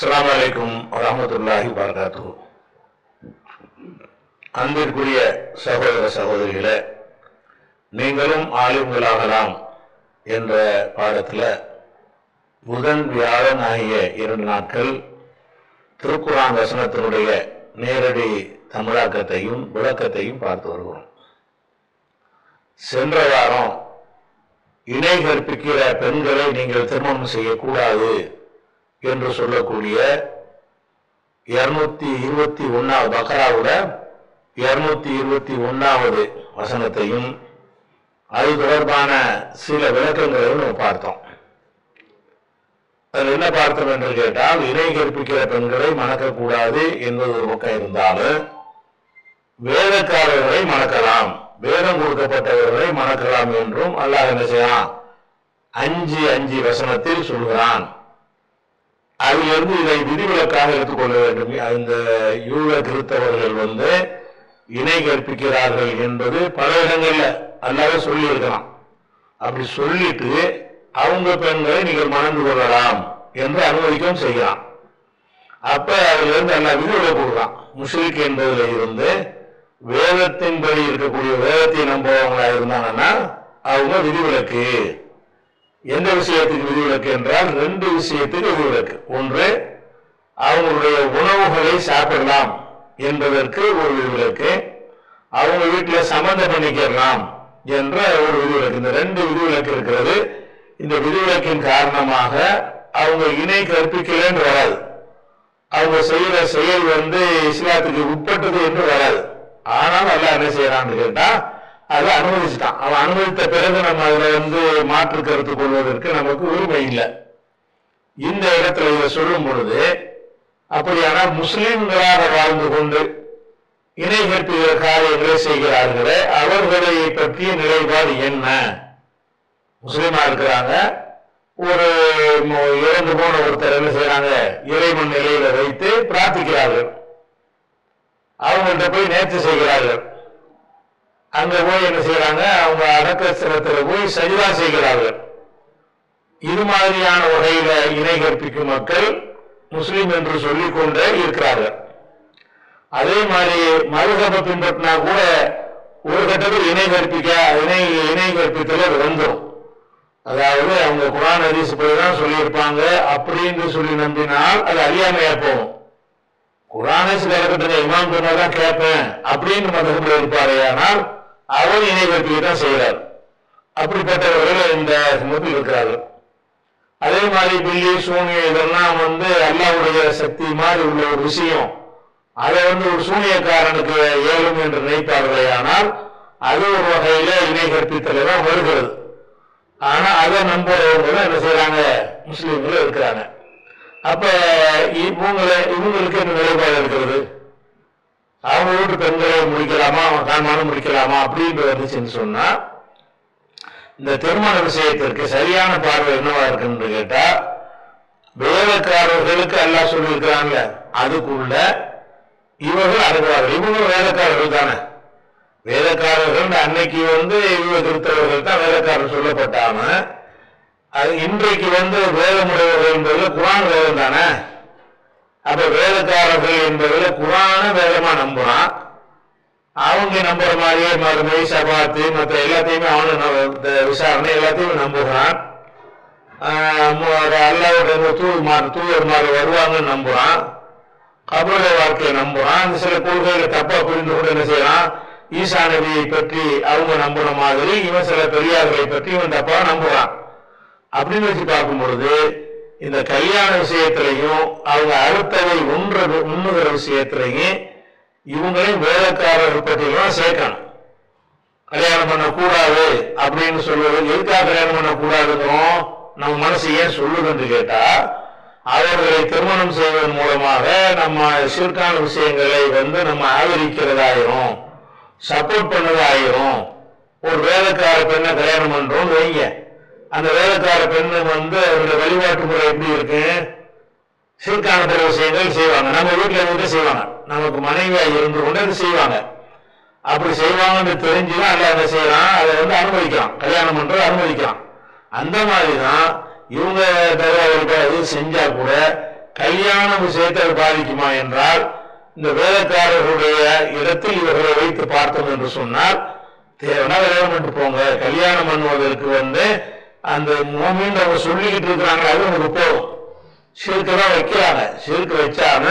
அஸ்ஸலாமு அலைக்கும் வரஹ்மத்துல்லாஹி வபரகாத்துஹு. அன்பிற்குரிய சகோதர சகோதரிகளே, நீங்களும் ஆலிம்களாகலாம் என்ற பாடத்தில் புதன் வியாழன் ஆகிய 2 நாட்கள் திருக்குர்ஆன் வசனத்தினுடைய நேரடி தமிழாக்கத்தையும் விளக்கத்தையும் பார்த்து வருகிறோம். சென்ற வாரம் இணை கற்பிக்கிற பெண்களை நீங்கள் திருமணம் செய்யக்கூடாது என்று சொல்லக்கூடிய 221 பக்ராவுல 221வது வசனத்தையும் அது தொடர்பான சில விளக்கங்களையும் நம்ம பார்த்தோம். அதில் என்ன பார்த்தோம் என்று கேட்டால், இணை கற்பிக்கிற பெண்களை மணக்கக்கூடாது என்பது ஒரு பக்கம் இருந்தாலும் வேதக்காரர்களை மணக்கலாம், வேதம் கொடுக்கப்பட்டவர்களை மணக்கலாம் என்றும் அல்லாஹ் என்ன செய்யலாம் 5 வசனத்தில் சொல்கிறான். அதிலிருந்து இதை விதிவிலக்காக எடுத்துக்கொள்ள வேண்டும். அந்த யூத கிறிஸ்தவர்கள் இணை கற்பிக்கிறார்கள் என்பது பல இடங்கள்ல அல்லாஹ் சொல்லி இருக்கிறான். அப்படி சொல்லிட்டு அவங்க பெண்களை நீங்கள் மணந்து கொள்ளலாம் என்று அனுமதிக்கவும் செய்யலாம். அப்ப அதுல இருந்து எல்லா விதிவிலக்கு கொடுக்கலாம். முஷ்ரிக் என்பதுல இருந்து வேதத்தின்படி இருக்கக்கூடிய வேதத்தை நம்புறவங்களா இருந்தாங்கன்னா அவங்க விதிவிலக்கு. எந்த விஷயத்துக்கு விதிவிலக்கு என்றால் 2 விஷயத்துக்கு விதிவிலக்கு. ஒன்று, அவங்களுடைய உணவுகளை சாப்பிடலாம் என்பதற்கு ஒரு விதிவிலக்கு, அவங்க வீட்டில் சம்பந்தம் பண்ணிக்கலாம் என்ற ஒரு விதிவிலக்கு. இந்த 2 விதிவிலக்கு இருக்கிறது. இந்த விதிவிலக்கின் காரணமாக அவங்க இணை கற்பிக்கலன்னு வராது, அவங்க செய்யற செயல் இஸ்லாத்துக்கு உட்பட்டது என்று வராது. ஆனால் அல்லாஹ் என்ன செய்யறான்னு கேட்டா அதை அனுமதிச்சுட்டான். அவன் அனுமதித்த பிறகு நம்ம அதுல மாற்று கருத்து கொள்வதற்கு நமக்கு உரிமை இல்லை. இந்த இடத்துல இதை சொல்லும் பொழுது, அப்படியானால் முஸ்லிம்களாக வாழ்ந்து கொண்டு இணை கற்பிக்கிற காரியங்களை செய்கிறார்களே அவர்களை பற்றிய நிலைப்பாடு என்ன? முஸ்லிமா இருக்கிறாங்க, ஒரு இறந்து போன ஒருத்தர் என்ன செய்யறாங்க, இறைவன் நிலையில வைத்து பிரார்த்திக்கிறார்கள், அவங்கள்ட்ட போய் நேர்ச்சி செய்கிறார்கள், அங்க போய் என்ன செய்யறாங்க, அவங்க அடக்க ஸ்தலத்தில் போய் சஜிதா செய்கிறார்கள். இது மாதிரியான வகையில இணை கற்பிக்கும் மக்கள் முஸ்லிம் என்று சொல்லிக் கொண்டே இருக்கிறார்கள். அதே மாதிரி மதுஹபை பின்பற்றினா கூட ஒரு கட்டத்தில் இணை கற்பித்தல் வந்துடும். அதாவது அவங்க குர்ஆன் ஹதீஸ் தான் சொல்லியிருப்பாங்க அப்படின்னு சொல்லி நம்பினால் அது அறியாமையா போகும். குர்ஆன் ஹதீஸ்ல இருக்கட்டும், இமாம் சொன்னதான் கேட்பேன் அப்படின்னு மதுஹபில் இருப்பாரே, ஆனால் அவர் இணை கற்பிக்க தான் செய்கிறார். அப்படிப்பட்டவர்கள் இந்த சமூகத்தில் இருக்கிறார்கள். அதே மாதிரி பில்லி சூனியம் இதெல்லாம் அல்லாஹ்வுடைய சக்தி மாதிரி உள்ள ஒரு விஷயம், அதை ஒரு சூனியக்காரனுக்கு ஏழும் என்று நினைப்பார்களே, ஆனால் அது ஒரு வகையில இணை கற்பித்தல தான் வருகிறது. ஆனா அதை நம்புறவங்க என்ன செய்யறாங்க, முஸ்லீம்கள் இருக்கிறாங்க. அப்ப இவங்களுக்கு என்ன நிலைப்பாடு இருக்கிறது? அவங்க வீட்டு பெண்களை முடிக்கலாமா, கான்மானம் முடிக்கலாமா அப்படின்னு வந்துச்சுன்னு சொன்னா, இந்த திருமண விஷயத்திற்கு சரியான பார்வை என்னவா இருக்குன்னு கேட்டா, வேலைக்காரர்களுக்கு எல்லாம் சொல்லியிருக்கிறாங்க, அதுக்குள்ள இவர்கள் அடங்குவார்கள். இவங்களும் வேலைக்காரர்கள் தானே. வேலைக்காரர்கள் அன்னைக்கு இவங்க திருத்தவர்கள் தான் வேலைக்காரர் சொல்லப்பட்டாம, அது இன்றைக்கு வேதமுடையவர்கள் என்பது குர்ஆன் வேதம் தானே. அப்ப வேலைக்காரர்கள் என்பதுல குர்ஆன வேதமா நம்புறான். அவங்க நம்புற மாதிரியே மறுமை சபாத்து மற்ற எல்லாத்தையுமே அவனு விசாரணை எல்லாத்தையுமே நம்புகிறான். அல்லாஹ்வுடைய தூதர்மார் வருவாங்கன்னு நம்புறான். கபருடைய வாழ்க்கையை நம்புறான். சில கொள்கைகளை தப்பா புரிந்து கொண்டு என்ன செய்யறான், ஈசா நபியை பற்றி அவங்க நம்புற மாதிரி இவன் சில பெரியார்களை பற்றி இவன் தப்பா நம்புறான். அப்படின்னு வச்சு பார்க்கும் பொழுது, இந்த கல்யாண விஷயத்திலையும் அவங்க அடுத்தவை உண்ணுகிற விஷயத்திலையும் இவங்களையும் வேலைக்காரர்கள் பற்றியெல்லாம் சேர்க்கணும். கல்யாணம் பண்ணக்கூடாது அப்படின்னு சொல்வது, எதுக்காக கல்யாணம் பண்ணக்கூடாதுங்கிறோம் நம்ம மனசு ஏன் சொல்லுதுன்னு கேட்டா, அவர்களை திருமணம் செய்வதன் மூலமாக நம்ம ஷிர்கான விஷயங்களை நம்ம ஆதரிக்கிறதாயிரும், சப்போர்ட் பண்ணதாயிரும். ஒரு வேலைக்கார பெண்ணை கல்யாணம் பண்றோம்னு வைங்க, அந்த வேலைக்கார பெண்ணு அவருடைய வழிபாட்டு முறை எப்படி இருக்கு, ஷிர்கான பிற விஷயங்கள் செய்வாங்க. நம்ம வீட்டுல செய்வாங்க, நமக்கு மனைவியா இருந்து கொண்டு அது செய்வாங்க. அப்படி செய்வாங்கன்னு தெரிஞ்சுதான் அல்ல என்ன செய்யறான், அதை அனுமதிக்கலாம், கல்யாணம் பண்றது அனுமதிக்கலாம். அந்த மாதிரிதான் இவங்க செஞ்சா கூட கல்யாண விஷயத்தை பாதிக்குமா என்றால் இந்த வேலைக்காரர்களுடைய இடத்தில் இவர்களை வைத்து பார்த்தோம் என்று சொன்னால் தேவைன்னா கல்யாணம் பண்ணிட்டு போங்க. கல்யாணம் பண்ணுவதற்கு அந்த மோமின் அவங்க சொல்லிக்கிட்டு இருக்கிறாங்க, அது நமக்கு போகும். ஷிர்க்கு தான் வைக்கிறாங்க. ஷிர்க்கு வச்சாம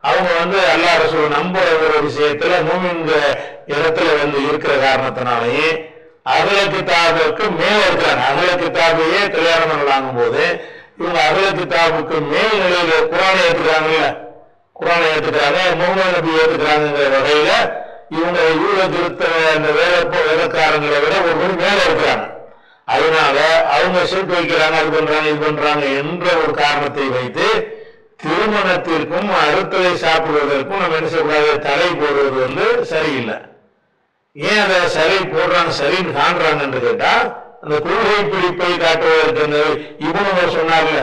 அவங்க அல்லாஹ் ரசூல் நம்புற ஒரு விஷயத்துல மோமின்க இடத்துல இருக்கிற காரணத்தினாலேயே அகல கிதாபுக்கு மேல இருக்கிறாங்க. அகல கிதாபையே கல்யாணம் பண்ணலாங்கும் போது இவங்க அகல கிதாபுக்கு மேல் நிலையில குரானை ஏற்றுக்கிறாங்கல்ல, குரானை ஏற்றுக்கிறாங்க, முகமது நபி ஏற்றுக்கிறாங்கிற வகையில இவங்க யூத கிறிஸ்தவ அந்த வேலைக்காரங்களை விட ஒரு மேல இருக்கிறாங்க. அதனால அவங்க ஷிர்க் வைக்கிறாங்க, அது பண்றாங்க இது பண்றாங்க என்ற ஒரு காரணத்தை வைத்து திருமணத்திற்கும் அறுத்ததை சாப்பிடுவதற்கும் நம்ம என்ன செய்யக்கூடாது, தடை போடுவது சரியில்லை. ஏன் அதை சரி போடுறாங்க, சரின்னு காண்றாங்க என்று கேட்டா அந்த கொள்கை பிடிப்பை காட்டுவதற்கு அந்த இவனு சொன்னார்ல,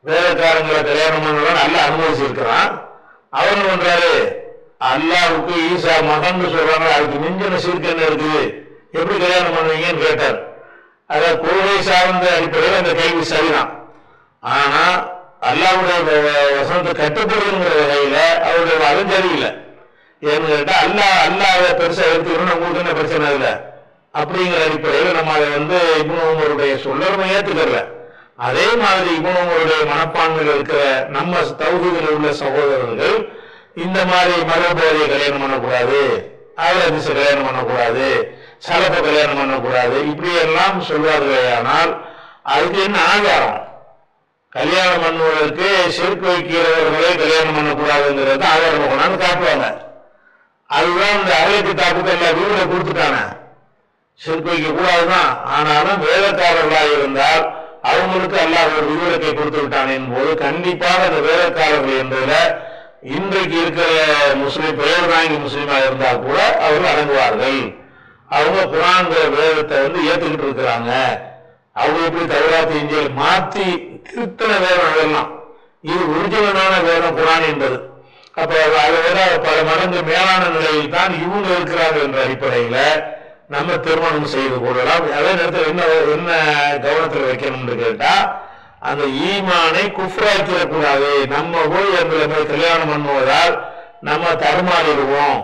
வேலைக்காரங்களை கல்யாணம் பண்ணலாம் நல்லா அனுமதிச்சிருக்கிறான். அவர் என்ன பண்றாரு, அல்லாவுக்கு ஈசா மகன் சொல்றாங்க, அதுக்கு மிஞ்சின ஷிர்க் என்ன இருக்குது, எப்படி கல்யாணம் பண்ணுவீங்கன்னு கேட்டார். அதாவது கொள்கை சார்ந்த அடிப்படையில் அந்த கேள்வி சரிதான். ஆனா அல்லாவுடைய வசனத்தை கட்டுப்படுதுங்கிற வகையில அவருடைய வாதம் சரியில்லை. ஏன்னு கேட்டா அல்லாவை பெருசா எடுத்துக்கணும், உங்களுக்கு என்ன பிரச்சனை இல்லை அப்படிங்கிற அடிப்படையில் நம்ம அதை இப்னு உமருடைய சொல்லமை ஏத்துக்கல. அதே மாதிரி இப்னு உமருடைய மனப்பான்மையில் இருக்கிற நம்ம தௌஹீதில் உள்ள சகோதரர்கள் இந்த மாதிரி மரபோதையை கல்யாணம் பண்ணக்கூடாது, ஆலதிச கல்யாணம் பண்ணக்கூடாது, சலப்ப கல்யாணம் பண்ணக்கூடாது இப்படி எல்லாம் சொல்வார்களே. ஆனால் அதுக்கு என்ன ஆதாரம்? கல்யாணம் பண்ணுவதற்கு ஷிர்க் வைக்கிறவர்களே கல்யாணம் பண்ணக்கூடாதுங்கிறது ஆதாரம் கொண்டாந்து காட்டுவாங்க. அதுதான் இந்த அகல கிதாபுக்கு எல்லா வீடுகளை கொடுத்துட்டாங்க, ஷிர்க் வைக்க கூடாதுதான். ஆனாலும் வேலைக்காரர்களாக இருந்தால் அவங்களுக்கு அல்லாஹ் ஒரு விதிவிலக்கை கொடுத்து விட்டான் என்பது கண்டிப்பாக அந்த வேலைக்காரர்கள் என்பதுல இன்றைக்கு இருக்கிற முஸ்லீம் பெயர் வாங்கி முஸ்லீமாக இருந்தால் கூட அவர்கள் அடங்குவார்கள். அவங்க குர்ஆன்ங்கிற வேதத்தை ஏத்துக்கிட்டு இருக்கிறாங்க. அவங்க எப்படி தௌராத் இன்ஜீல் மாத்தி திருத்தன வேதம் அதெல்லாம், இது ஒரிஜினலான வேதம் குர்ஆன் என்பது. அப்ப அதை விட பல மடங்கு மேலான நிலையில் தான் இவங்க இருக்கிறார்கள் என்ற அடிப்படையில நம்ம திருமணம் செய்து கொள்ளலாம். அதே நேரத்தில் என்ன கவனத்தில் வைக்கணும்னு கேட்டா, அந்த ஈமானை குஃப்ராக்கிடக்கூடாது. நம்ம போய் அந்த கல்யாணம் பண்ணுவதால் நம்ம தடுமாறிடுவோம்,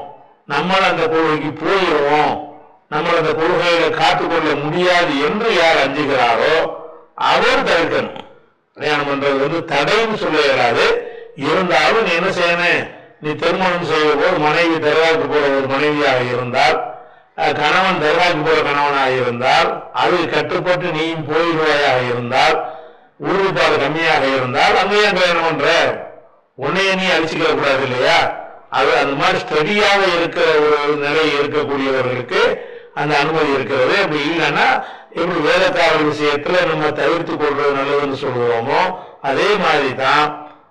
நம்மள அந்த கொள்கைக்கு போயிடுவோம், நம்ம அந்த கொள்கையில காத்துக்கொள்ள முடியாது என்று யார் அஞ்சுகிறாரோ அவர் தடுக்கணும். கல்யாணம் பண்றது தடைன்னு சொல்ல இயலாது. இருந்தாலும் நீ என்ன செய்யணும், நீ திருமணம் செய்த போது மனைவி தர்காவுக்கு போற ஒரு மனைவியாக இருந்தால், கணவன் தர்காவுக்கு போற கணவனாக இருந்தால், அது கட்டுப்பட்டு நீயும் போயிடுவாயாக இருந்தால், உறுதிப்பாடு கம்மியாக இருந்தால் அங்கேயே கல்யாணம் பண்ற, உன்னைய நீ அழிச்சுக்க கூடாது இல்லையா? அது அந்த மாதிரி ஸ்டடியாக இருக்கிற ஒரு நிலை இருக்கக்கூடியவர்களுக்கு அந்த அனுமதி இருக்கிறது. அப்படி இல்லைன்னா எப்படி வேலைக்காரர் விஷயத்துல நம்ம தவிர்த்து கொள்வது நல்லதுன்னு சொல்லுவோமோ அதே மாதிரி தான்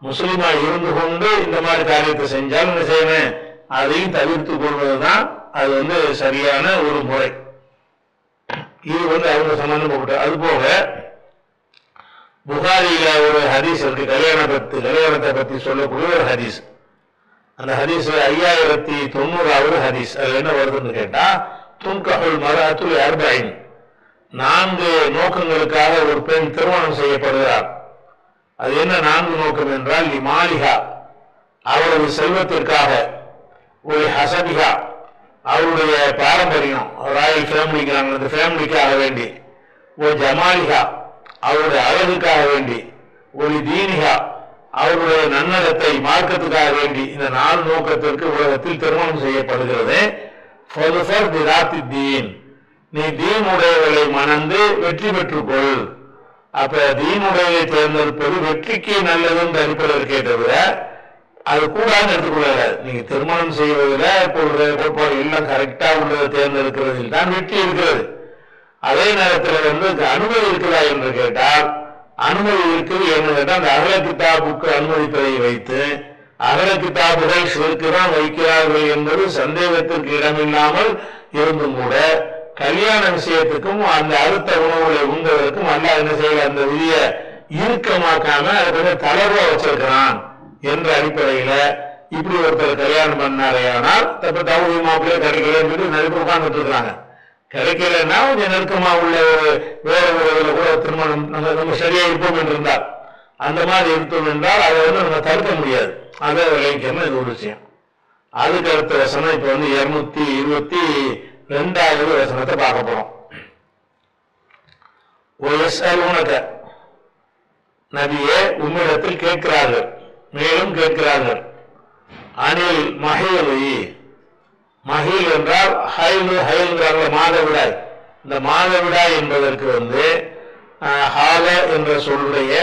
முஸ்லிமா இருந்து கொண்டு இந்த மாதிரி காரியத்தை செஞ்சால் என்ன செய்யணும், அதையும் தவிர்த்து கொள்வதுதான் அது சரியான ஒரு முறை. இது அவங்க சம்பந்தப்பட்ட. அது போக புகாரியில ஒரு ஹதீஸ் இருக்கு, கல்யாணத்தை பத்தி சொல்லக்கூடிய ஒரு ஹதீஸ். அந்த ஹதீஸ் 5090வது ஹதீஸ். அது என்ன வருதுன்னு கேட்டா, துன்கஹுல் மர்அத்துல் 40, 4 நோக்கங்களுக்காக ஒரு பெண் திருமணம் செய்யப்படுகிறார். அது என்ன 4 நோக்கம் என்றால், லிமாலிஹா அவரது செல்வத்திற்காக, ஒரு ஹசபிஹா அவருடைய பாரம்பரியம் ராயல் ஃபேமிலிங்கிறாங்க அந்த ஃபேமிலிக்காக வேண்டி, ஒரு ஜமாலிஹா அவருடைய அழகுக்காக வேண்டி, ஒரு தீனிஹா அவருடைய நன்னடத்தை மார்க்கத்துக்காக வேண்டி, இந்த 4 நோக்கத்திற்கு உலகத்தில் திருமணம் செய்யப்படுகிறது. நீ தீனுடையவர்களை மணந்து வெற்றி பெற்றுக்கொள். அப்ப தீனுடையவை தேர்ந்தெடுப்பது வெற்றிக்கு நல்லதுன்னு அடிப்படையில் தவிர அது கூடாது எடுத்துக்கொள்ள. நீங்க திருமணம் செய்வதில் கோட்பாடு எல்லாம் கரெக்டா உள்ளதை தேர்ந்தெடுக்கிறதில் தான் வெற்றி இருக்கிறது. அதே நேரத்தில் அனுமதி இருக்குதா என்று கேட்டால் அனுமதி இருக்குது. என்ன கேட்டால் அந்த அகல கிதாபுக்கு அனுமதிப்பதை வைத்து அகல கிதாபுகள் ஷிர்க்கு தான் வைக்கிறார்கள் என்பது சந்தேகத்திற்கு இடமில்லாமல் இருந்தும் கூட கல்யாண விஷயத்துக்கும் அந்த அறுத்த உணவுகளை உண்பதற்கும் அல்லாஹ் என்ன செய்ய அந்த விதியை இறுக்கமாக்காம அதை கொஞ்சம் தளர்வா வச்சிருக்கிறான் என்ற அடிப்படையில இப்படி ஒருத்தர் கல்யாணம் பண்ணாரையானால் தப்பு தகுதி மாப்பிள்ளை கிடைக்கலன்னு நெருப்பு உட்கார்ந்துட்டு இருக்கிறாங்க. கிடைக்கலன்னா கொஞ்சம் நெருக்கமா உள்ள வேற ஒரு கூட திருமணம் நம்ம சரியா இருப்போம் என்று இருந்தால், அந்த மாதிரி இருத்தோம் என்றால் அதை வந்து நம்ம தடுக்க முடியாது. அதை விளைவிக்கணும். இது ஒரு விஷயம். அதுக்கு அடுத்த வசனம் இப்ப வந்து 222வது வசனத்தை பார்க்க போறோம். நபியே, உம்மிடத்தில் கேட்கிறார்கள், மேலும் கேட்கிறார்கள். அனில் மஹீலி, மஹீல் என்றால் ஹைல்ங்கிறாங்க மாதவிடாய். இந்த மாதவிடாய் என்பதற்கு வந்து ஹால என்ற சொல்லுடைய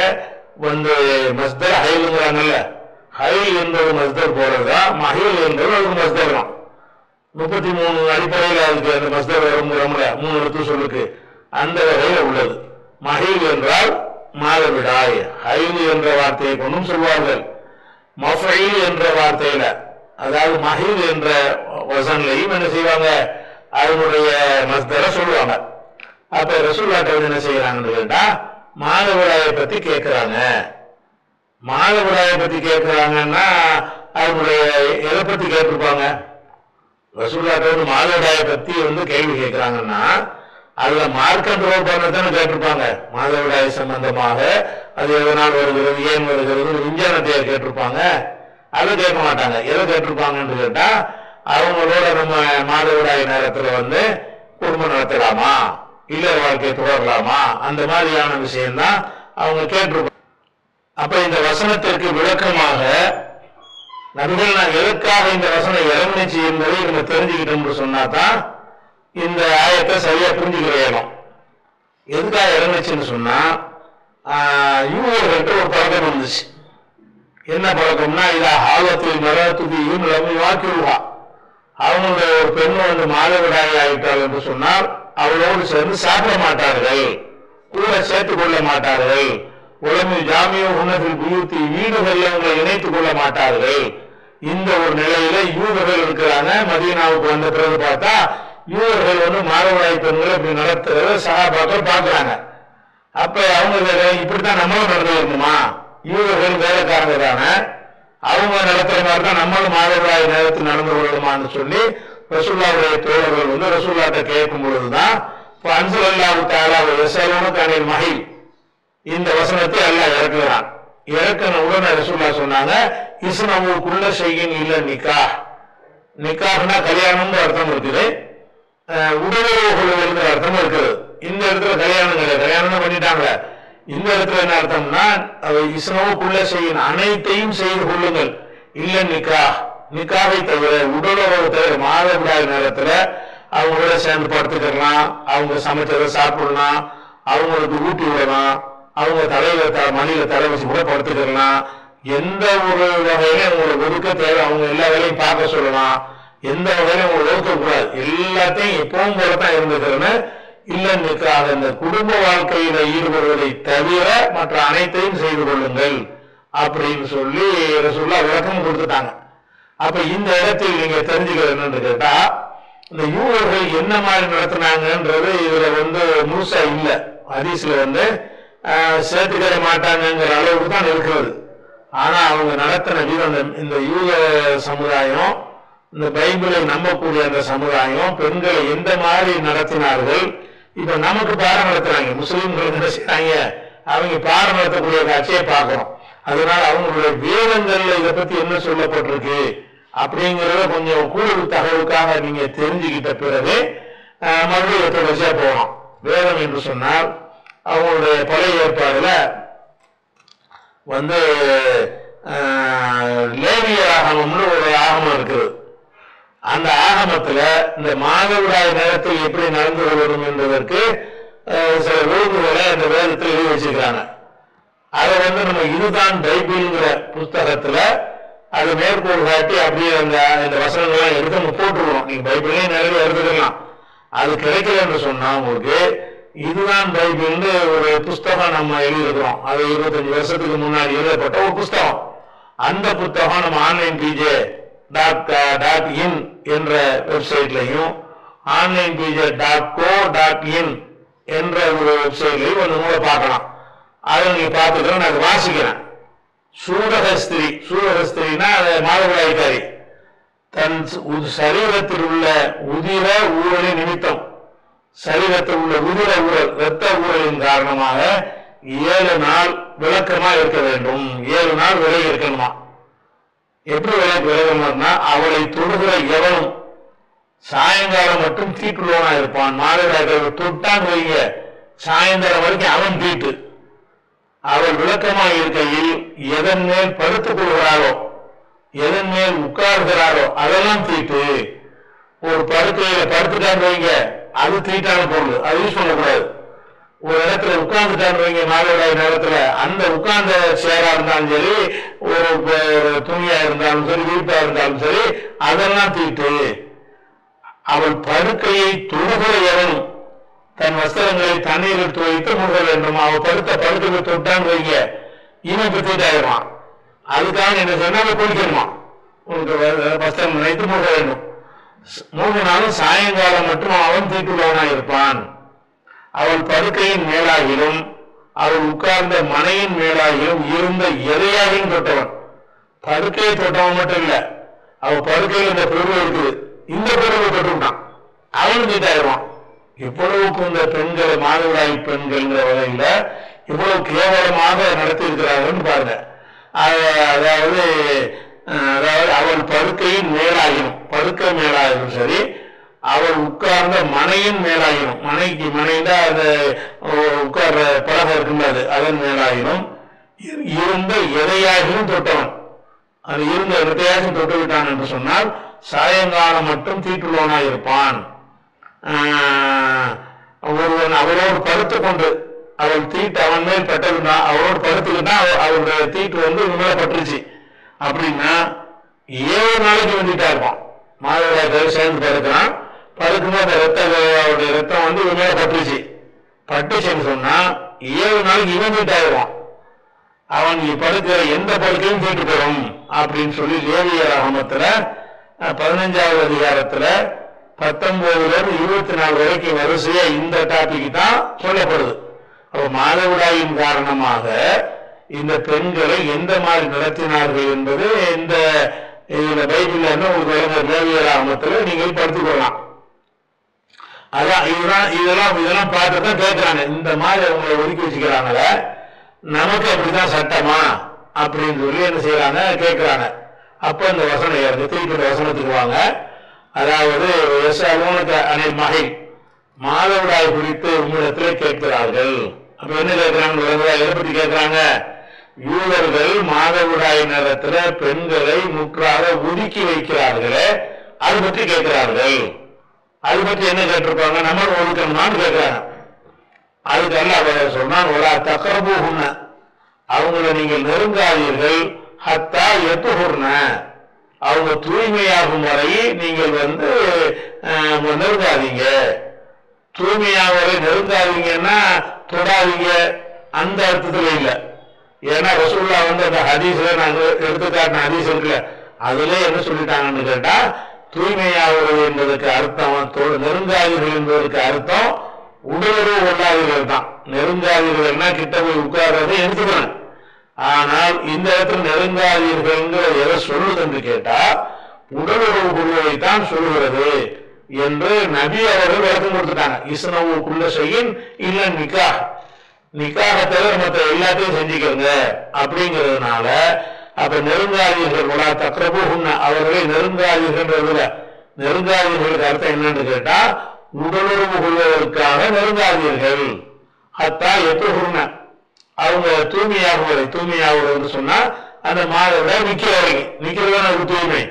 வந்து மஸ்தர் ஹைலுங்கிறாங்கல்ல, ஹைல் என்பது மஸ்தர் போறதுதான், மஹீல் என்பது அதுக்கு மஸ்தர் தான். 33 அடிப்படையில் அதுக்கு அந்த மஸ்தர் வரும்ங்கிறோம்ல, 3 எழுத்து சொல்லுக்கு அந்த வகையில் உள்ளது. மஹீல் என்றால் மாதவிடாய். ஹைல் என்ற வார்த்தையை கொண்டும் சொல்வார்கள். மஃபீல் என்ற வார்த்தையில, அதாவது மஹீல் என்ற வசன்லையும் என்ன செய்வாங்க, அதனுடைய மஸ்தரை சொல்லுவாங்க. அப்ப ரசூலுல்லாஹ் என்ன செய்யறாங்கன்னு கேட்டா, மாதவிடாயை பத்தி கேட்கிறாங்க. மாதவிடாயை பத்தி கேட்கிறாங்கன்னா அதனுடைய எதை பத்தி கேட்டிருப்பாங்க? ரசூலுல்லாஹ் மாதவிடாயை பத்தி வந்து கேள்வி கேட்கிறாங்கன்னா அதுல மார்க்கம் பண்ணத்தானே கேட்டிருப்பாங்க. மாதவிடாய் சம்பந்தமாக அது எதனால் வருகிறது, ஏன் வருகிறது, விஞ்ஞானத்தை கேட்டிருப்பாங்க. அதை கேட்க மாட்டாங்க. எதை கேட்டிருப்பாங்கன்னு கேட்டா, அவங்களோட நம்ம மாதவிடாய் நேரத்துல வந்து குடும்பம் நடத்தலாமா, இல்ல வாழ்க்கையை தொடரலாமா, அந்த மாதிரியான விஷயம்தான் அவங்க கேட்டிருப்பாங்க. அப்ப இந்த வசனத்திற்கு விளக்கமாக நபிகள் நான் எதற்காக இந்த வசனம் இறங்குச்சு என்பதை நம்ம தெரிஞ்சுக்கிட்டோம்னு சொன்னாதான் இந்த ஆயத்தை சரியா புரிஞ்சுக்கிறோம். எதுக்காக இறங்குச்சுன்னு சொன்னா, யூதர்கள்ட்ட ஒரு பழக்கம் வந்துச்சு. என்ன பழக்கம்னா, இத ஆலத்தில் மரத்துதியும் வாக்கிடுவா, அவங்களுடைய ஒரு பெண் வந்து மாதவிடாய் ஆகிட்டாள் என்று சொன்னால் அவளோடு சேர்ந்து சாப்பிட மாட்டார்கள், கூட சேர்த்துக் கொள்ள மாட்டார்கள். உலக ஜாமிய உணவில் பூத்தி வீடுகளில் அவங்களை இணைத்துக் கொள்ள மாட்டார்கள். இந்த ஒரு நிலையில யூதர்கள் இருக்கிறாங்க. மதீனாவுக்கு வந்த பிறகு பார்த்தா யூதர்கள் வந்து மாதவிடாய் பெண்களை இப்படி நடத்துறத சஹாபாக்கள் பார்க்கிறாங்க. அப்ப அவங்க இப்படித்தான் நம்மளும் நடந்து வரணுமா, யூதர்கள் வேலைக்காரங்க தானே, அவங்க நடத்துற மாதிரி தான் நம்மளும் மாதவிடாய் நேரத்தில் நடந்து கொள்ளணுமான்னு சொல்லி ரசூலுல்லாஹ்வுடைய தோழர்கள் வந்து ரசூலுல்லாஹ்ட்ட கேட்கும் பொழுதுதான் அன்ஸலல்லாஹு தஆலா யஸலூனக அனில் மஹீல் இந்த வசனத்தை அல்லாஹ் இறக்குகிறான். இறக்கின உடனே ரசூலுல்லாஹ் சொன்னாங்க, இஸ்னவு குல்ல ஷைஇன் இல்ல நிக்காஹ். நிக்காஹ்னா கல்யாணம்னு அர்த்தம் இருக்குது, உடலுறவு கொள்ளுதல்ங்கிற அர்த்தம் இருக்குது. இந்த இடத்துல கல்யாணம் கிடையாது, கல்யாணம் பண்ணிட்டாங்க. இந்த இடத்துல என்ன அர்த்தம்னா, இஸ்னவு குல்ல ஷைஇன் அனைத்தையும் செய்து கொள்ளுங்கள், இல்ல நிக்காஹ், நிக்காஹை தவிர உடலுறவு தவிர. மாதவிடாய் நேரத்துல அவங்களோட சேர்ந்து படுத்துக்கலாம், அவங்க சமைச்சதை சாப்பிடலாம், அவங்களுக்கு ஊட்டி விடலாம், அவங்க தலையில மணியில தலை வச்சு கூட படுத்துக்கலாம். எந்த ஒரு வகையிலும் அவங்களை ஒதுக்க தேவை, அவங்க எல்லா வேலையும் பார்க்க சொல்லலாம், எந்த வகையிலும் அவங்களை ஒதுக்கக்கூடாது. எல்லாத்தையும் எப்பவும் போலத்தான் இருந்துக்கிறேன்னு இல்ல நிற்காத இந்த குடும்ப வாழ்க்கையில ஈடுபடுவதை தவிர மற்ற அனைத்தையும் செய்து கொள்ளுங்கள் அப்படின்னு சொல்லி ரசூலுல்லாஹ் விளக்கம் கொடுத்துட்டாங்க. அப்ப இந்த இடத்தில் நீங்க தெரிஞ்சுக்கிறது என்னன்னு கேட்டா, இந்த யூதர்கள் என்ன மாதிரி நடத்தினாங்கன்றது இதுல வந்து முழுசா இல்ல, ஹதீஸ்ல வந்து சேர்த்துக்கிற மாட்டாங்கிற அளவுக்கு தான் இருக்கிறது. ஆனா அவங்க நடத்தின விதம், இந்த யூத சமுதாயம், இந்த பைபிளை நம்பக்கூடிய அந்த சமுதாயம் பெண்களை எந்த மாதிரி நடத்தினார்கள். இப்ப நமக்கு பாடம் நடத்துறாங்க, முஸ்லீம்கள் என்ன செய்யறாங்க, அவங்க பாடம் நடத்தக்கூடிய காட்சியை பார்க்கிறோம். அதனால அவங்களுடைய வேதங்கள்ல இதை பத்தி என்ன சொல்லப்பட்டிருக்கு அப்படிங்கிறத கொஞ்சம் கூடுதல் தகவலுக்காக நீங்க தெரிஞ்சுக்கிட்ட பிறகு மறுபடியும் தொடர்ச்சியா போகலாம். வேதம் என்று சொன்னால் அவங்களுடைய பழைய ஏற்பாடுல வந்து லேவிய ஆகமம்னு ஒரு ஆகமம் இருக்குது. அந்த ஆகமத்துல இந்த மாதவிடாய் நேரத்தில் எப்படி நடந்து கொள்ளணும் என்பதற்கு சில ஒழுங்குகளை அந்த வேதத்தில் எழுதி வச்சிருக்காங்க. அதை வந்து நம்ம இதுதான் பைபிள்ங்கிற புஸ்தகத்துல அது மேற்கோள் காட்டி அப்படியே அந்த வசனங்கள்லாம் எடுத்து நம்ம போட்டுருவோம். நீங்க பைபிளையும் நிறைய எடுத்துக்கலாம். அது கிடைக்கலன்னு சொன்னா உங்களுக்கு இதுதான் பைபிள்னு ஒரு புஸ்தகம் நம்ம எழுதியிருக்கிறோம். அது 25 வருஷத்துக்கு முன்னாடி எழுதப்பட்ட ஒரு புஸ்தகம். அந்த புத்தகம் நம்ம ஆன்லைன் pj.in என்ற வெப்சைட்லையும் onlinepj.co.in என்ற ஒரு வெப்சைட்லையும் ஒரு நூலை பார்க்கலாம். அதை நீங்க பார்த்துக்கிறேன், நான் வாசிக்கிறேன். சூடகஸ்திரி, சூடகஸ்திரினா மாதவிடாய்க்காரி, தன் சரீரத்தில் உள்ள உதிர ஊழலின் நிமித்தம், சரீரத்தில் உள்ள உதிர ஊழல் இரத்த ஊழலின் காரணமாக 7 நாள் விளக்கமா இருக்க வேண்டும். 7 நாள் விலகி இருக்கணுமா? எப்படி விலகணும்னா அவளை தொடுகிற எவனும் சாயங்காலம் மட்டும் தீட்டுள்ளவனா இருப்பான். மாதவிடாய் தொட்டான் வைங்க, சாயந்தரம் வரைக்கும் அவன் தீட்டு. அவள் விளக்கமாக இருக்கையில் எதன் மேல் படுத்துக் கொள்கிறாரோ, எதன் மேல் உட்கார்கிறாரோ அதெல்லாம் தீட்டு. ஒரு படுக்கையில படுத்துட்டான்னு வைங்க, அது தீட்டான பொருள், அது யூஸ் பண்ணக்கூடாது. ஒரு இடத்துல உட்கார்ந்துட்டான்னு வைங்க, மாதவிடாய் நேரத்துல, அந்த உட்கார்ந்த சேரா இருந்தாலும் சரி, ஒரு துணியா இருந்தாலும் சரி, வீட்டா இருந்தாலும் சரி, அதெல்லாம் தீட்டு. அவள் படுக்கையை தொடுகிற எவனும் தன் வஸ்திரங்களை தண்ணீர் எடுத்து வைத்து முக வேண்டும். அவள் படுத்த படுக்கையை தொட்டான்னு வைங்க, இவன் தீட்டாயிடுவான். அதுக்காக என்ன சொன்னா குளிக்கணுமா, உனக்கு வஸ்திரம் நினைத்து முக வேண்டும். 3 நாளும் சாயங்காலம் மட்டும் அவன் தீட்டுள்ளவனாக இருப்பான். அவள் படுக்கையின் மேலாகிலும் அவள் உட்கார்ந்த மனையின் மேலாகிலும் இருந்த எதையாகிலும் தொட்டவன். படுக்கையை தொட்டவன் மட்டும் இல்ல, அவள் படுக்கையில் இந்த பொருள் இருக்குது, இந்த பொருளை தொட்டுவிட்டான், அவன் தீட்டாயிடுவான். இவ்வளவுக்கு இந்த பெண்களை, மாதவிடாய் பெண்கள்ங்கிற வகையில இவ்வளவு கேவலமாக நடத்தி இருக்கிறார்கள் பாருங்க. அதாவது அவள் படுக்கையின் மேலாகினும், படுக்கை மேலாகினும் சரி, அவள் உட்கார்ந்த மனையின் மேலாகினும், மனைதான் அந்த உட்கார்ற பலகை இருக்கின்றது, அதன் மேலாகினும் இருந்த எதையாகினும் தொட்டவன், அது இருந்த எதையாகவும் தொட்டு விட்டான் என்று சொன்னால் சாயங்காலம் மட்டும் தீட்டுள்ளவனாக இருப்பான். ஒருவன் அவரோடு படுத்து கொண்டு, அவள் தீட்டு அவன் மேல் பட்டதுன்னா அவரோடு படுத்துக்கிட்டா அவருடைய தீட்டு இவன் மேல பட்டுருச்சு அப்படின்னா 7 நாளைக்கு வந்துட்டா இருப்பான். மாதவிடாய் சேர்ந்து படுக்கிறான், படுக்கும்போது அவருடைய ரத்தம் இவன் மேல பட்டுச்சுன்னு சொன்னா 7 நாளைக்கு இவன் தீட்டாயிருவான். அவன் படுக்கிற எந்த படுக்கையும் தீட்டு பெறும் அப்படின்னு சொல்லி லேவியர் ஆகமத்துல 15வது அதிகாரத்துல 19 24 வரைக்கும் வரிசையா இந்த டாபிக் தான் சொல்லப்படுது. அப்ப மாதவிடாயின் காரணமாக இந்த பெண்களை எந்த மாதிரி நடத்தினார்கள் என்பது இந்த பைபிள்ல உங்களுக்கு லேவியர் ஆகமத்துல நீங்கள் படித்துக்கொள்ளலாம். அதான் இதெல்லாம் பார்த்துதான் கேட்கிறாங்க, இந்த மாதிரி அவங்களை ஒதுக்கி வச்சுக்கிறாங்கள, நமக்கு அப்படிதான் சட்டமா அப்படின்னு சொல்லி என்ன செய்யறாங்க, கேட்கிறாங்க. அப்ப இந்த வசனம் இருக்கு, திருப்பி வசனத்துக்கு வாங்க. அதாவது அனில் மகை மாதவிடாய் குறித்து உங்களிடத்தில் கேட்கிறார்கள். அப்ப என்ன கேட்கிறாங்க, எதை பத்தி கேட்கிறாங்க? யூதர்கள் மாதவிடாய் நேரத்துல பெண்களை முற்றாக ஒதுக்கி வைக்கிறார்களே, அது பற்றி கேட்கிறார்கள். அது பற்றி என்ன கேட்டிருப்பாங்க, நம்ம ஒதுக்கணுமான்னு கேட்கிறாங்க. அதுக்கெல்லாம் அவர் சொன்னான், ஒரு தக்கரபூகுன்ன, அவங்களை நீங்கள் நெருங்காதீர்கள், ஹத்தா எத்துகுர்ன, அவங்க தூய்மையாகும் வரை நீங்கள் நெருங்காதீங்க. தூய்மையாக வரை நெருங்காதீங்கன்னா தொடாதீங்க அந்த அர்த்தத்துல இல்லை. ஏன்னா ரசூல்லா அந்த ஹதீஸ்ல நாங்க எடுத்துக்காட்டின ஹதீஸ் இருக்குல்ல, அதுல என்ன சொல்லிட்டாங்கன்னு கேட்டா, தூய்மையாவது என்பதற்கு அர்த்தம், நெருங்காதீர்கள் என்பதற்கு அர்த்தம் உடலுறவு கொள்ளாதீர்கள் தான். நெருங்காதீர்கள்னா கிட்ட போய் உட்கார்றதை எடுத்துக்கிறாங்க. ஆனால் இந்த இடத்துல நெருங்காதீர்கள் எதை சொல்லுது என்று கேட்டா, உடலுறவு கொள்வதைத்தான் சொல்லுகிறது என்று நபி அவர்கள் விளக்கம் கொடுத்துட்டாங்க. இஸ்னவுக்குள்ள செய்யின் இல்ல நிக்காக தவிர மற்ற எல்லாத்தையும் செஞ்சுக்கிறங்க அப்படிங்கிறதுனால, அப்ப நெருங்காதீர்கள் உலா தக்கரபூகுன்ன, அவர்களை நெருங்காதீர்கள், நெருங்காதீர்களுக்கு அர்த்தம் என்னன்னு கேட்டா, உடலுறவு கொள்வதற்காக நெருங்காதீர்கள். ஹத்தா எத்துகுர்ன, அவங்க தூய்மையாகுவது சொன்னா அந்த மாதவிட நிக்கிற வரைக்கும், நிக்கிறதுதான் தூய்மை,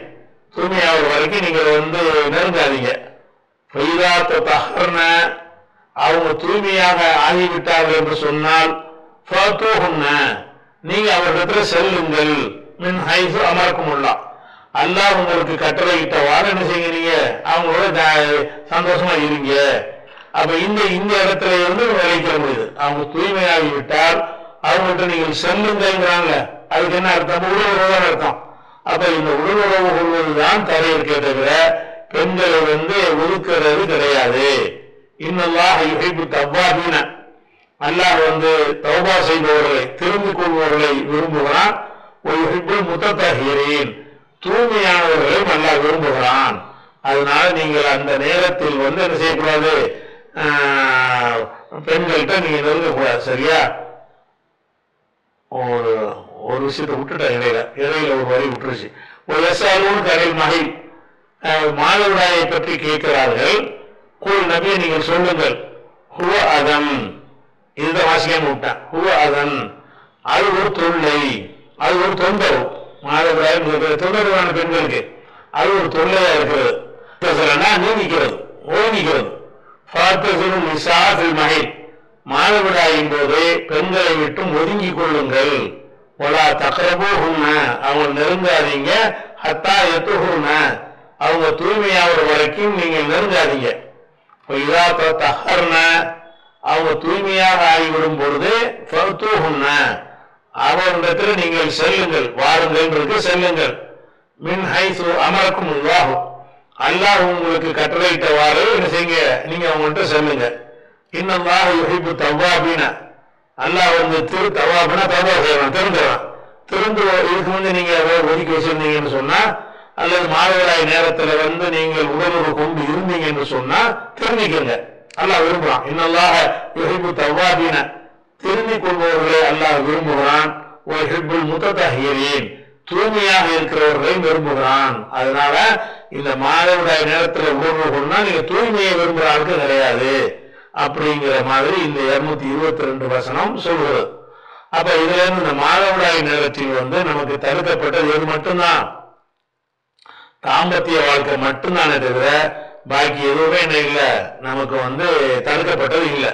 தூய்மையாகிற வரைக்கும் நீங்கள் நெருங்காதீங்க. அவங்க தூய்மையாக ஆகிவிட்டார்கள் என்று சொன்னால் நீங்க அவர்களிடத்துல செல்லுங்கள். மின் ஹைசு அமரக்குமுல்லா, அல்லாஹ் உங்களுக்கு கட்டளையிட்டவாறு என்ன செய்யுங்க, அவங்களோட சந்தோஷமா இருங்க. அப்ப இந்த இடத்துல விளைவிக்க முடியுது. அவங்க தூய்மையாகிவிட்டால் அவங்கள்ட்ட நீங்கள் செல்லுங்கிறாங்க. அதுக்கு என்ன அர்த்தம்? உடலுறவு தான் அர்த்தம். அப்ப இந்த உடலுறவு கொள்வதுதான் தரையிருக்கே தவிர பெண்களை ஒதுக்கிறது கிடையாது. இன்னல்லாஹ் யுஹிப்பு தவ்வாபீன, அல்லாஹ் தௌபா செய்பவர்களை, திரும்பிக் கொள்பவர்களை விரும்புகிறான். முத்தத்தஹீரீன், தூய்மையானவர்களையும் அல்லாஹ் விரும்புகிறான். அதனால நீங்கள் அந்த நேரத்தில் என்ன செய்யக்கூடாது, பெண்கள்கிட்ட நீங்க நெருங்கக்கூடாது. சரியா? ஒரு ஒரு விஷயத்தை விட்டுட்டேன், இடையில ஒரு வரி விட்டுருச்சு. ஒரு எஸ்ஆலும் கரையில் மகிழ் மாதவிடாயை பற்றி கேட்கிறார்கள். கூழ் நபியை நீங்கள் சொல்லுங்கள். ஹுவ அதன், இதுதான் வாசிக்காம விட்டேன். ஹுவ அதன், அது ஒரு தொல்லை, அது ஒரு தொந்தரவு. மாதவிடாய் தொந்தரவான பெண்களுக்கு அது ஒரு தொல்லையா இருக்கிறது. நீங்கிக்கிறது, ஓய்கிறது. மாதவிடாயின் போது பெண்களை விட்டு ஒதுங்கிக் கொள்ளுங்கள். ஒலா தக்கரபோ உண்ண, அவங்க நெருங்காதீங்க. ஹத்தா எத்துகுண்ண, அவங்க தூய்மையாகிற வரைக்கும் நீங்க நெருங்காதீங்க. தகர்ன, அவங்க தூய்மையாக ஆகிவிடும் பொழுது அவரிடத்தில் நீங்கள் செல்லுங்கள், வாருங்கள் செல்லுங்கள். மின் ஹைசு அமரக்கும் உருவாகும், அல்லாஹ் உங்களுக்கு கட்டளையிட்டவாறு என்ன செய்யுங்க, நீங்க அவங்கள்ட்ட செல்லுங்க. இன்னல்லாஹ் யுஹிப்பு தவ்வாபீன, அல்லாஹ் வந்து தவ்வாபினா தவ்வா செய்யறான், திருந்துறான். திருந்து இதுக்கு நீங்க ஒதுக்கி வச்சிருந்தீங்கன்னு சொன்னா, அல்லது மாதவிடாய் நேரத்துல வந்து நீங்கள் உடலுறவு கொண்டு இருந்தீங்கன்னு சொன்னா திருந்திக்கங்க, அல்லாஹ் விரும்புறான். இன்னல்லாஹ யுஹிப்பு தவ்வாபீன, திருந்திக் கொள்பவர்களை அல்லாஹ் விரும்புகிறான். ஒரு ஹிப்புல் முத்தஹிரீன், தூய்மையாக இருக்கிறவர்களை விரும்புகிறான். அதனால இந்த மாதவிடாய் நேரத்தில் உணர்வு கொண்டா நீங்க தூய்மையை விரும்புகிற ஆளுக்கு கிடையாது அப்படிங்கிற மாதிரி இந்த 222 வசனம் சொல்கிறது. அப்ப இதுல இருந்து இந்த மாதவிடாய் நேரத்தில் வந்து நமக்கு தடுக்கப்பட்டது எது மட்டும்தான், தாம்பத்திய வாழ்க்கை மட்டும்தானே தவிர பாக்கி எதுவுமே என்ன இல்லை, நமக்கு வந்து தடுக்கப்பட்டது இல்லை.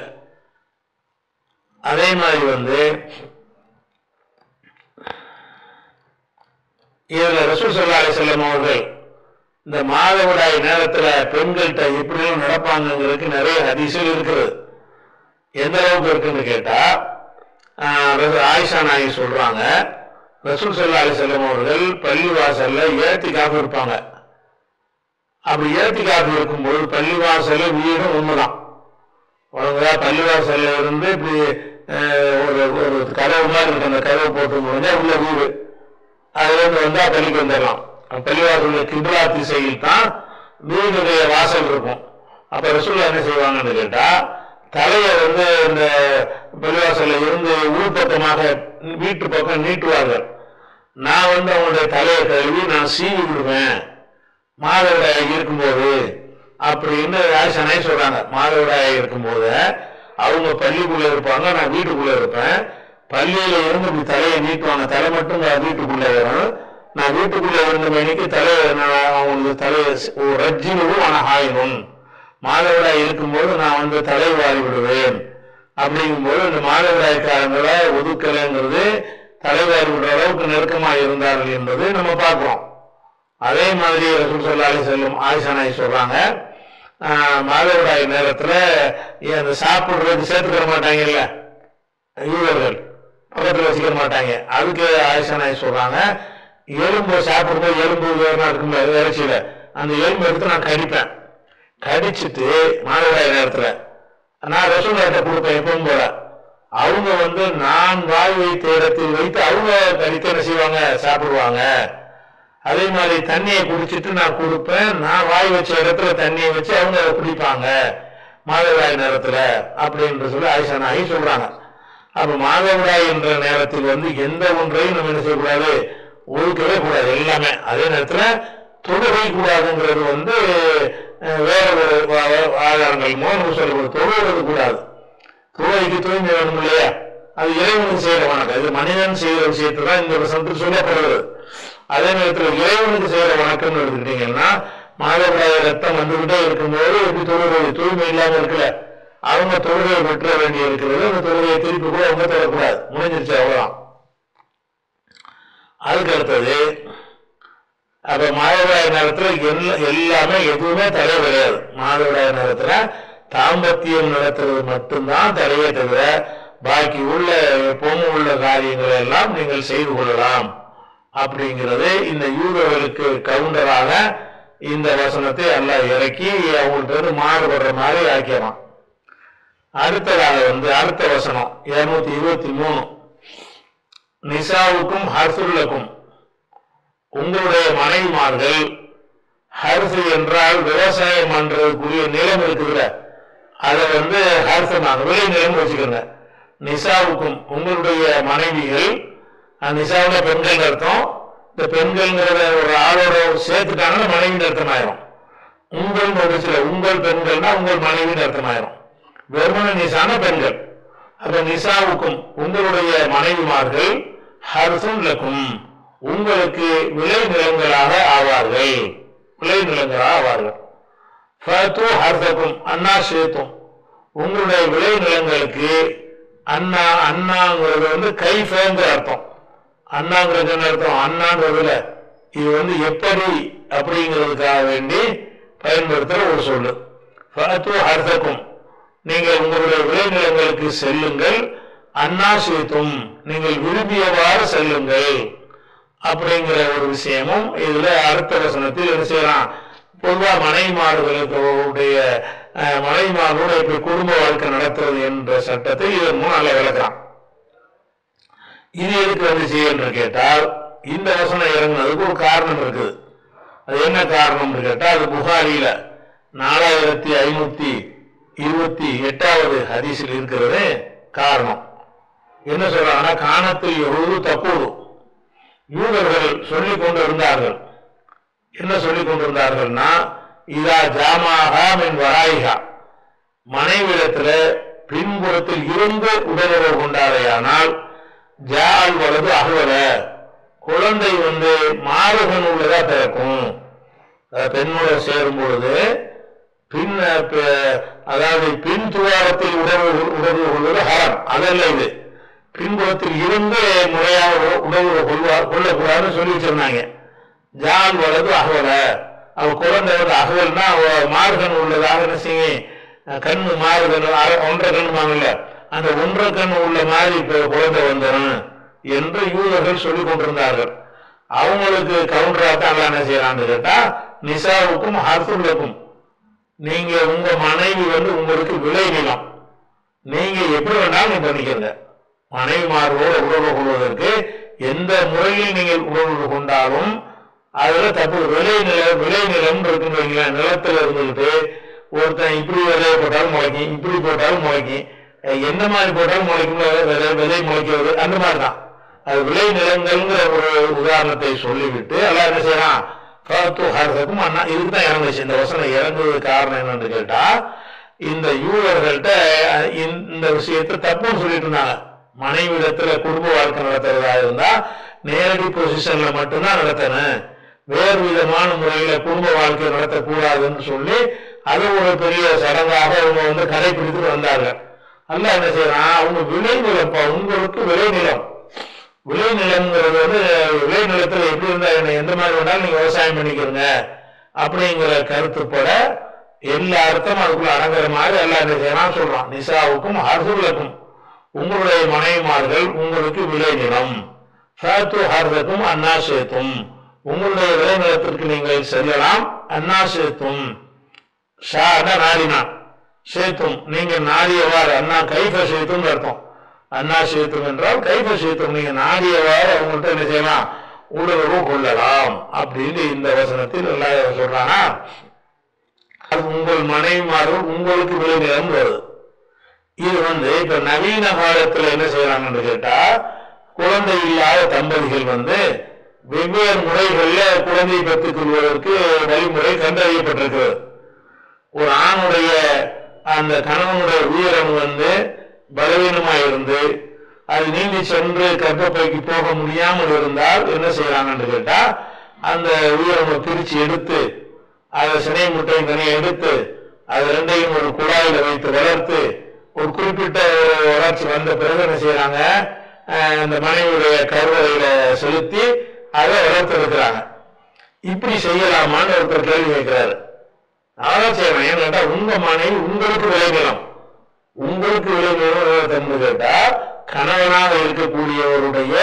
அதே மாதிரி வந்து இதுல ரசூல் ஸல்லல்லாஹு அலைஹி வஸல்லம் அவர்கள் இந்த மாதவிடாய் நேரத்துல பெண்கள்கிட்ட எப்படியும் நடப்பாங்கிறதுக்கு நிறைய ஹதீஸ்கள் இருக்கிறது. எந்த அளவுக்கு இருக்குன்னு கேட்டா, ஆயிஷா நாயகி சொல்றாங்க, ரசூல் ஸல்லல்லாஹு அலைஹி வஸல்லம் அவர்கள் பள்ளிவாசல்ல இஅ்திகாஃப் இருப்பாங்க. அப்படி இஅ்திகாஃப் இருக்கும்போது பள்ளிவாசல்ல வீடு ஒண்ணுதான். பள்ளிவாசல்ல இருந்து இப்படி ஒரு கதவு மாதிரி இருக்கு, அந்த கதவு போட்டு முடிஞ்சா உள்ள வீடு, அதுல இருந்து வந்தா பள்ளிக்கு வந்துடலாம். பள்ளிவாசலுடைய கிப்லா திசையில் தான் வீடுடைய வாசல் இருக்கும். அப்ப ரசூலுல்லாஹ் என்ன செய்வாங்கன்னு கேட்டா, தலையை வந்து இந்த பள்ளிவாசல்ல இருந்து உள்பக்கமாக வீட்டு பக்கம் நீட்டுவார்கள். நான் வந்து அவங்களுடைய தலையை கழுவி நான் சீவி விடுவேன் மாதவிடாய் இருக்கும்போது அப்படின்னு ஆயிஷா சொல்றாங்க. மாதவிடாய் இருக்கும்போது அவங்க பள்ளிக்குள்ள இருப்பாங்க, நான் வீட்டுக்குள்ள இருப்பேன். பள்ளியில இருந்து இப்படி தலையை நீட்டுவாங்க, தலை மட்டும் வீட்டுக்குள்ள வரும். நான் வீட்டுக்குள்ள இருந்த மணிக்கு தலையை அவங்களுக்கு தலையை ரஜ்ஜினும் ஆயினும் மாதவிடாய் இருக்கும்போது நான் வந்து தலை வாரி விடுவேன். அப்படிங்கும்போது இந்த மாதவிடாய் காலங்களை ஒதுக்கலைங்கிறது தலைவாரி விடுற அளவுக்கு நெருக்கமா இருந்தார்கள் என்பது நம்ம பார்க்கிறோம். அதே மாதிரி ரசூல் ஸல்லல்லாஹு அலைஹி வஸல்லம் ஆயிஷா நாயகி சொல்றாங்க, மாதவிடாய் நேரத்துல அந்த சாப்பிடுறது சேர்த்துக்கிற மாட்டாங்கல்ல யூதர்கள், பக்கத்துல வச்சுக்க மாட்டாங்க. அதுக்கு ஆயிஷா நாயகி சொல்றாங்க, எலும்பு சாப்பிடும்போது எலும்பு இருக்குல்ல இறைச்சியில, அந்த எலும்பு எடுத்து நான் கடிப்பேன். கடிச்சிட்டு மாதவிடாய் நேரத்துல நான் ரசூலுல்லாஹ்ட்ட கொடுப்பேன் எப்பவும் போல. அவங்க வந்து நான் வாய் வைத்த இடத்தில் வைத்து அவங்க கடித்து என்ன செய்வாங்க, சாப்பிடுவாங்க. அதே மாதிரி தண்ணியை குடிச்சிட்டு நான் கொடுப்பேன், நான் வாய் வச்ச இடத்துல தண்ணியை வச்சு அவங்க அதை குடிப்பாங்க மாதவிடாய் நேரத்துல அப்படின்னு சொல்லி ஆயிஷா நாயகி சொல்றாங்க. அப்ப மாதவிடாய் என்ற நேரத்தில் வந்து எந்த ஒன்றையும் நம்ம என்ன செய்யக்கூடாது, ஒதுக்கவே கூடாது எல்லாமே. அதே நேரத்துல தொழுகை கூடாதுங்கிறது வந்து வேற ஒரு ஆதாரங்கள் மூலம் சொல்லக்கூடாது, தொழுகிறது கூடாது. தொழுகைக்கு தூய்மை வேணும் இல்லையா, அது இறைவனுக்கு செய்யற வணக்கம். இது மனிதன் செய்யற விஷயத்தை தான் இந்த வசனத்தில் சொல்லப்படுறது. அதே நேரத்தில் இறைவனுக்கு செய்யற வணக்கம்னு எடுத்துக்கிட்டீங்கன்னா, மாதவிடாய் ரத்தம் வந்துகிட்டே இருக்கும்போது எப்படி தொழுகை தூய்மை இல்லாம இருக்குல்ல, அவங்க தொழுகையை பெற்ற வேண்டி இருக்கிறது. அந்த தொழுகையை திருப்பி கூட அவங்க தரக்கூடாது, முடிஞ்சிருச்சு அவ்வளவுதான். அதுக்கு அடுத்தது அப்ப மாதவிடாய் நேரத்துல எல்லாமே எதுவுமே தடை கிடையாது. மாதவிடாய் நேரத்துல தாம்பத்தியம் நடத்துறது மட்டும்தான் தடையே தவிர பாக்கி உள்ள எப்பவும் உள்ள காரியங்களை எல்லாம் நீங்கள் செய்து கொள்ளலாம் அப்படிங்கிறது இந்த யூதர்களுக்கு கவுண்டராக இந்த வசனத்தை எல்லாம் இறக்கி அவங்கள்ட்ட மாறுபடுற மாதிரி ஆக்கியறான். அடுத்ததாக வந்து அடுத்த வசனம் 223, நிசாவுக்கும் ஹர்சுல்லக்கும், உங்களுடைய மனைவிமார்கள், ஹர்சு என்றால் விவசாயம் பண்றதுக்குரிய நிலம் இருக்குல்ல, அதை வந்து ஹர்சு விளை நிலம் வச்சுக்கோங்க. நிசாவுக்கும் உங்களுடைய மனைவிகள், நிசாவுல பெண்கள் அர்த்தம். இந்த பெண்கள்ங்கிறத ஒரு ஆளோட சேர்த்துட்டாங்கன்னா மனைவின்னு அர்த்தமாயிரும். உங்கள் சில உங்கள் பெண்கள்னா உங்கள் மனைவின்னு அர்த்தமாயிரும். வெறுமன நிசான பெண்கள். அப்ப நிசாவுக்கும் உங்களுடைய மனைவிமார்கள் ஹர்சுன் லக்கும் உங்களுக்கு விளை நிலங்களாக ஆவார்கள், விளை நிலங்களாக ஆவார்கள். ஃபது ஹர்சக்கும் அண்ணா சேத்தும் உங்களுடைய விளை நிலங்களுக்கு அண்ணா அண்ணாங்கிறது கைஃபேங்கிற அர்த்தம். அண்ணாங்கிறது என்ன அர்த்தம்? அண்ணாங்கிறதுல இது எப்படி அப்படிங்கிறதுக்காக வேண்டி பயன்படுத்துற ஒரு சொல்லு. ஃபது ஹர்சக்கும் நீங்கள் உங்களுடைய விளைநிலங்களுக்கு செல்லுங்கள், அண்ணா சேத்தும் நீங்கள் விரும்பியவாறு செல்லுங்கள் அப்படிங்கிற ஒரு விஷயமும் இதுல அடுத்த வசனத்தில் என்ன செய்யலாம். பொதுவா மனைவிமார்களுடைய மனைவிமார்களோட இப்படி குடும்ப வாழ்க்கை நடத்துறது என்ற சட்டத்தை இதன் மூலம் நல்லா விளக்கலாம். இது எதுக்கு வந்துச்சு என்று கேட்டால், இந்த வசனம் இறங்குனதுக்கு ஒரு காரணம் இருக்குது. அது என்ன காரணம்னு கேட்டால், அது புகாரில 4528வது ஹதீஸில் இருக்கிறது காரணம். என்ன சொல்றாங்கன்னா, காணத்தில் எவ்வளவு தப்போது யூதர்கள் சொல்லிக் கொண்டு இருந்தார்கள். என்ன சொல்லிக் கொண்டிருந்தார்கள்னா, இதா ஜாமாகா மின் வராயிகா மனைவிடத்துல பின்புறத்தில் இருந்து உடலுறவு கொண்டாரையானால் ஜால் வலது அகவல குழந்தை மாறுகன் உள்ளதா பிறக்கும். பெண்ணோட சேரும் பொழுது பின் அதாவது பின் துவாரத்தில் உடவு கொள்வது ஹரம், அதல்ல. இது பின்புறத்தில் இருந்து முறையாக உடவு கொள்ளக்கூடாதுன்னு சொல்லி வச்சிருந்தாங்க. ஜால் வலது அகவல அவ குழந்தை அகவல்னா மாறுகன் உள்ளதாக என்ன செய்யும், கண்ணு மாறுகன் 1.5 கண் வாங்கல, அந்த 1.5 கண் உள்ள மாதிரி குழந்தை வந்துடும் என்று யூதர்கள் சொல்லிக் கொண்டிருந்தார்கள். அவங்களுக்கு கவுண்டராத்தான் அல்ல என்ன செய்யறான்னு கேட்டா, நிசாவுக்கும் ஹர்சுல்லக்கும் நீங்க உங்க மனைவி உங்களுக்கு விளை நிலம், நீங்க எப்படி வேணாலும் நீங்க பண்ணிக்கிறங்க. மனைவிமாரோட உறவு கொள்வதற்கு எந்த முறையில் நீங்கள் உறவு கொண்டாலும் அதுல தப்பு. விளை நிலம் இருக்குன்னு நிலத்துல இருந்துகிட்டு ஒருத்தன் இப்படி விதையை போட்டாலும் முளைக்கும், இப்படி போட்டாலும் முளைக்கும், எந்த மாதிரி போட்டாலும் முளைக்கும், விதை முளைக்கிறது அந்த மாதிரிதான். அது விளை நிலங்கள்ங்கிற ஒரு உதாரணத்தை சொல்லிவிட்டு எல்லாம் என்ன செய்யறான், அண்ணா இதுக்குதான் இறங்குச்சு. இந்த வசனம் இறங்குவது காரணம் என்னன்னு கேட்டா, இந்த யூதர்கள்ட்ட இந்த விஷயத்தை தப்புன்னு சொல்லிட்டு இருந்தாங்க. மனைவிடத்துல குடும்ப வாழ்க்கை நடத்துறதா இருந்தா நேரடி பொசிஷன்ல மட்டும்தான் நடத்தணும், வேறு விதமான முறையில குடும்ப வாழ்க்கை நடத்தக்கூடாதுன்னு சொல்லி அது ஒரு பெரிய சடங்காக அவங்க கடைபிடித்து வந்தார்கள். அல்ல என்ன செய்யறான், அவங்க விளைநிலப்பா உங்களுக்கு விளைநிலம். விளைநிலம்ங்கிறது விளைநிலத்துல எப்படி இருந்தா என்ன எந்த மாதிரி வேணாலும் நீங்க விவசாயம் பண்ணிக்கிறீங்க அப்படிங்கிற கருத்துப்பட எல்லா அர்த்தம் அதுக்குள்ள அடங்குற மாதிரி எல்லாம் என்ன செய்யறான் சொல்றான். நிசாவுக்கும் ஹர்சுல்லக்கும் உங்களுடைய மனைவிமார்கள் உங்களுக்கு விளைநிலம். ஃபது ஹர்சுக்கும் அண்ணா சேத்தும் உங்களுடைய விளைநிலத்திற்கு நீங்கள் செல்லலாம். அண்ணா சேத்தும் நாடினான், சேத்தும் நீங்க நாடியவாறு. அண்ணா கைஃப சேத்தும் அர்த்தம். அண்ணா சேத்தும் என்றால் கைஃப சேத்தும் நீங்க நாடியவாறு அவங்கள்ட்ட என்ன செய்யலாம், உடலுறவு கொள்ளலாம் அப்படின்னு இந்த வசனத்தில் எல்லாம் சொல்றாங்க. அது உங்கள் மனைவிமார்கள் உங்களுக்கு விளைநிலம் வருது. இது இப்ப நவீன காலத்துல என்ன செய்யறாங்கன்னு கேட்டா, குழந்தை இல்லாத தம்பதிகள் வெவ்வேறு முறைகள்ல குழந்தை பெற்றுக் கொள்வதற்கு வழிமுறை கண்டறியப்பட்டிருக்கு. ஒரு ஆணுடைய அந்த கணவனுடைய உயரம் பலவீனமாயிருந்து அது நீந்தி சென்று கர்ப்பப்பைக்கு போக முடியாமல் இருந்தால் என்ன செய்யறாங்கன்னு கேட்டா, அந்த உயரமை பிரிச்சு எடுத்து அதை சினை முட்டை தனியை எடுத்து அது ரெண்டையும் ஒரு குழாயில வைத்து வளர்த்து ஒரு குறிப்பிட்ட வளர்ச்சி வந்த பிறகு என்ன செய்யறாங்க, அந்த மனைவியுடைய கருவறையில செலுத்தி அதை வளர்த்து இருக்கிறாங்க. இப்படி செய்யலாமான்னு ஒருத்தர் கேள்வி வைக்கிறாரு. அதான் செய்யணும். ஏன்னு கேட்டா, உங்க மனைவி உங்களுக்கு விளைநிலம், உங்களுக்கு விளைநிலம் கேட்டா கணவனாக இருக்கக்கூடியவருடைய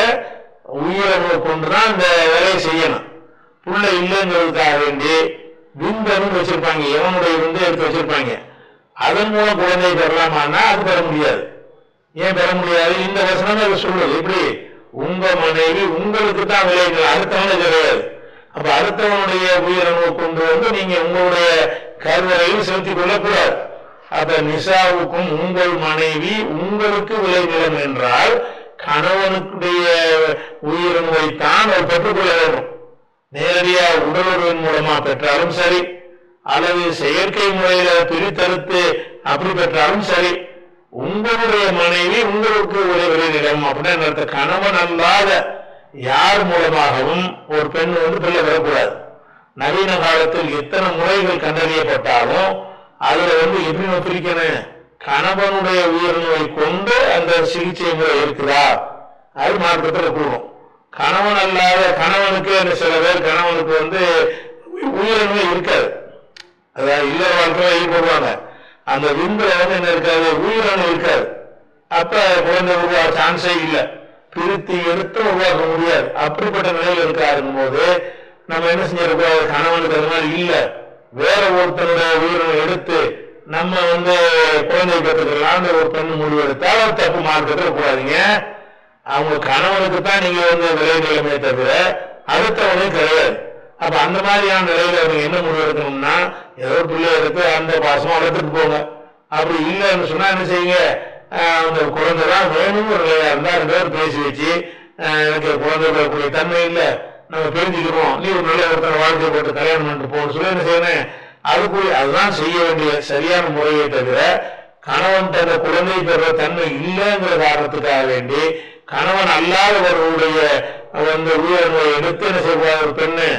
உயிரங்களை கொண்டுதான் இந்த வேலையை செய்யணும். புள்ள இல்லைங்கிறதுக்காக வேண்டி விந்தன்னு வச்சிருப்பாங்க, எவனுடைய விந்து எடுத்து வச்சிருப்பாங்க, அதன் மூலம் குழந்தை பெறலாமான்னா அது பெற முடியாது. ஏன் பெற முடியாது? இந்த வசனம் சொல்லுது. இப்படி உங்க மனைவி உங்களுக்கு தான் விளைநிலம், அடுத்தவனு கிடையாது. அப்ப அடுத்தவனுடைய உயிரணுவை கொண்டு நீங்க உங்களுடைய கருவறையில் செலுத்திக் கொள்ளக்கூடாது. அப்ப நிசாவுக்கும் உங்கள் மனைவி உங்களுக்கு விளைநிலம் என்றால் கணவனுடைய உயிரினத்தைத்தான் அவர் பெற்றுக்கொள்ள வேண்டும். நேரடியா உடலுறவின் மூலமா பெற்றாலும் சரி, அல்லது செயற்கை முறையில பிரித்தறுத்து அப்படி பெற்றாலும் சரி, உங்களுடைய மனைவி உங்களுக்கு ஒரு விளைநிலம் அப்படின்னு கணவன் அல்லாத யார் மூலமாகவும் ஒரு பெண் பிள்ளை பெறக்கூடாது. நவீன காலத்தில் எத்தனை முறைகள் கண்டறியப்பட்டாலும் அதுல எப்படி பிரிக்கணும், கணவனுடைய உயிரினவை கொண்டு அந்த சிகிச்சை முறை இருக்குதா, அது மார்க்கத்தில் கூடும். கணவன் அல்லாத கணவனுக்கு சில பேர் கணவனுக்கு உயிரினமே இருக்காது, அதாவது இல்லற வாழ்க்கையில ஈடுபடுவாங்க, அந்த விந்துல என்ன இருக்காது, உயிரணு இருக்காது. அப்ப குழந்தை உருவாக சான்ஸே இல்லை, பிரித்து எடுத்து உருவாக்க முடியாது. அப்படிப்பட்ட நிலையில் இருக்காருக்கும் போது நம்ம என்ன செஞ்சிருக்கோம், கணவனுக்கு அது மாதிரி இல்லை, வேற ஒருத்தனுடைய உயிரினை எடுத்து நம்ம குழந்தை பெற்றுக்கலாம்னு ஒரு பெண் முடிவு எடுத்தால் தப்பு மார்க்கத்தில் கூடாதீங்க. அவங்க கணவனுக்கு தான் நீங்க விலை நிலைமையை தவிர அடுத்தவனும் கிடையாது. அப்ப அந்த மாதிரியான நிலையில அவங்க என்ன முடிவு எடுக்கணும்னா, ஏதோ பிள்ளை எடுத்து அந்த பாசமா வளர்த்துட்டு போங்க. அப்படி இல்லைன்னு சொன்னா என்ன செய்யுங்க, அந்த குழந்தைதான் வேணும் ஒரு நிலையா இருந்தா 2 பேர் பேசி வச்சு, எனக்கு குழந்தை பெறக்கூடிய தன்மை இல்லை, நம்ம தெரிஞ்சுக்கிறோம், நீ ஒரு நல்ல ஒருத்தனை வாழ்க்கை போட்டு கல்யாணம் பண்ணிட்டு போகணும்னு சொல்லி என்ன செய்யணும், அதுக்குரிய அதுதான் செய்ய வேண்டிய சரியான முறையை தவிர கணவன் தன்னை குழந்தை பெற தன்மை இல்லைங்கிற காரணத்துக்காக வேண்டி கணவன் அல்லாதவர்களுடைய உயிரினை எடுத்து என்ன செய்யக்கூடாது, ஒரு பெண்ணு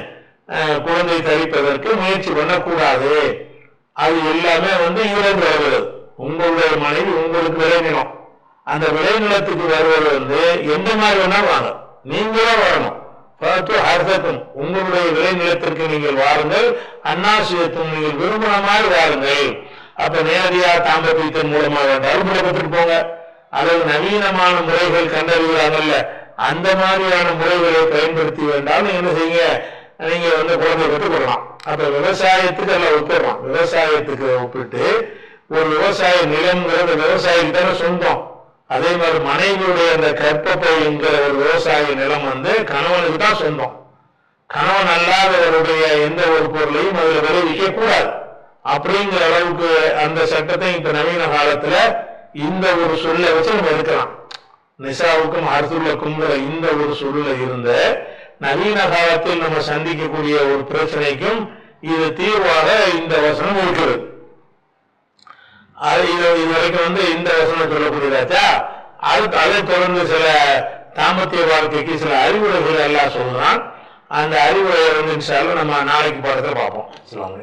குழந்தை தரிப்பதற்கு முயற்சி பண்ணக்கூடாது. அது எல்லாமே இவருக்கு வருகிறது. உங்களுடைய மனைவி உங்களுக்கு விளைநிலம், அந்த விளைநிலத்துக்கு வருவது எந்த மாதிரி வேணாலும் வாங்க, நீங்களும் வரணும். ஹர்சத்தும் உங்களுடைய விளைநிலத்திற்கு நீங்கள் வாருங்கள், அன்னாசியத்தும் நீங்கள் விரும்பின மாதிரி வாருங்கள். அப்ப நேரடியா தாம்பத்தியத்தின் மூலமா வேண்டாலும் பெற்றுட்டு போங்க, அல்லது நவீனமான முறைகள் கண்டறிகிறாங்கல்ல அந்த மாதிரியான முறைகளை பயன்படுத்தி வேண்டாலும் என்ன செய்யுங்க, நீங்க குழந்தை பெற்றுக் கொள்ளலாம். அப்ப விவசாயத்துக்கு எல்லாம் ஒப்பிடலாம். விவசாயத்துக்கு ஒப்பிட்டு ஒரு விவசாய நிலம்ங்கிறது விவசாயிக்கு தானே சொந்தம். அதே மாதிரி மனைவியுடைய அந்த கற்பப்பை என்கிற ஒரு விவசாய நிலம் கணவனுக்கு தான் சொந்தம். கணவன் அல்லாதவருடைய எந்த ஒரு பொருளையும் அதுல விளைவிக்க கூடாது அப்படிங்கிற அளவுக்கு அந்த சட்டத்தை இப்ப நவீன காலத்துல இந்த ஒரு சொல்ல வச்சு நம்ம எடுக்கலாம். நிசாவுக்கும் அர்த்துலக்கும் இந்த ஒரு சொல்ல இருந்த நவீன காலத்தில் நம்ம சந்திக்கக்கூடிய ஒரு பிரச்சனைக்கும் இது தீர்வாக இந்த வசனம் இருக்கிறது. இது வரைக்கும் இந்த வசனம் சொல்லக்கூடியதாச்சா. அதை தொடர்ந்து சில தாம்பத்திய வாழ்க்கைக்கு சில அறிவுரைகள் எல்லாம் சொல்றான். அந்த அறிவுரை இன்ஷா அல்லாஹ் நம்ம நாளைக்கு பாடத்தை பார்ப்போம். சொல்லுவாங்க.